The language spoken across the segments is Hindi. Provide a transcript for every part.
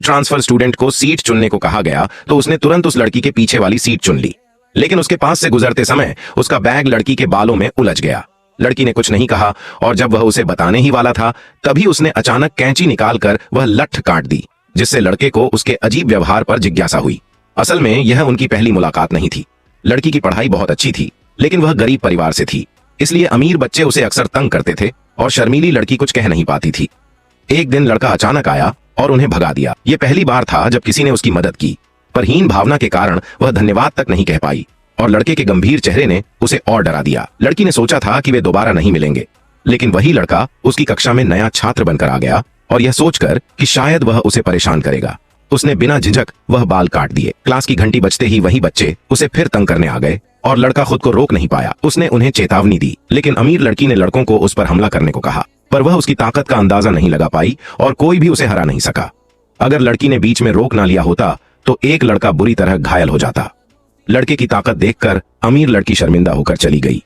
ट्रांसफर स्टूडेंट को सीट चुनने को कहा गया तो उसने तुरंत उस लड़की के पीछे वाली सीट चुन ली, लेकिन उसके पास से गुजरते समय उसका बैग लड़की के बालों में उलझ गया। लड़की ने कुछ नहीं कहा और जब वह उसे बताने ही वाला था तभी उसने अचानक कैंची निकालकर वह लठ काट दी, जिससे लड़के को उसके अजीब व्यवहार पर जिज्ञासा हुई। असल में यह उनकी पहली मुलाकात नहीं थी। लड़की की पढ़ाई बहुत अच्छी थी, लेकिन वह गरीब परिवार से थी, इसलिए अमीर बच्चे उसे अक्सर तंग करते थे और शर्मीली लड़की कुछ कह नहीं पाती थी। एक दिन लड़का अचानक आया और उन्हें भगा दिया। यह पहली बार था जब किसी ने उसकी मदद की, पर हीन भावना के कारण वह धन्यवाद तक नहीं कह पाई और लड़के के गंभीर चेहरे ने उसे और डरा दिया। लड़की ने सोचा था कि वे दोबारा नहीं मिलेंगे, लेकिन वही लड़का उसकी कक्षा में नया छात्र बनकर आ गया और यह सोचकर कि शायद वह उसे परेशान करेगा, उसने बिना झिझक वह बाल काट दिए। क्लास की घंटी बजते ही वही बच्चे उसे फिर तंग करने आ गए और लड़का खुद को रोक नहीं पाया। उसने उन्हें चेतावनी दी, लेकिन अमीर लड़की ने लड़कों को उस पर हमला करने को कहा, पर वह उसकी ताकत का अंदाजा नहीं लगा पाई और कोई भी उसे हरा नहीं सका। अगर लड़की ने बीच में रोक ना लिया होता तो एक लड़का बुरी तरह घायल हो जाता। लड़के की ताकत देखकर अमीर लड़की शर्मिंदा होकर चली गई।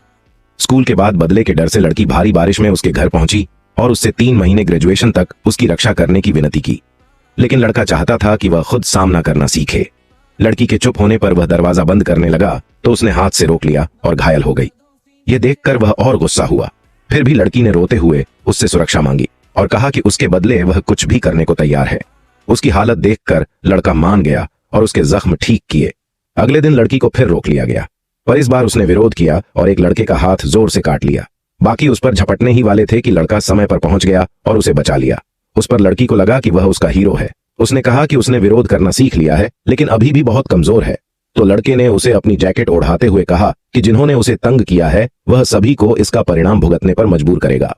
स्कूल के बाद बदले के डर से लड़की भारी बारिश में उसके घर पहुंची और उससे 3 महीने ग्रेजुएशन तक उसकी रक्षा करने की विनती की, लेकिन लड़का चाहता था कि वह खुद सामना करना सीखे। लड़की के चुप होने पर वह दरवाजा बंद करने लगा तो उसने हाथ से रोक लिया और घायल हो गई। यह देखकर वह और गुस्सा हुआ। फिर भी लड़की ने रोते हुए उससे सुरक्षा मांगी और कहा कि उसके बदले वह कुछ भी करने को तैयार है। उसकी हालत देखकर लड़का मान गया और उसके जख्म ठीक किए। अगले दिन लड़की को फिर रोक लिया गया, पर इस बार उसने विरोध किया और एक लड़के का हाथ जोर से काट लिया। बाकी उस पर झपटने ही वाले थे कि लड़का समय पर पहुंच गया और उसे बचा लिया। उस पर लड़की को लगा कि वह उसका हीरो है। उसने कहा कि उसने विरोध करना सीख लिया है, लेकिन अभी भी बहुत कमजोर है। तो लड़के ने उसे अपनी जैकेट ओढ़ाते हुए कहा कि जिन्होंने उसे तंग किया है वह सभी को इसका परिणाम भुगतने पर मजबूर करेगा।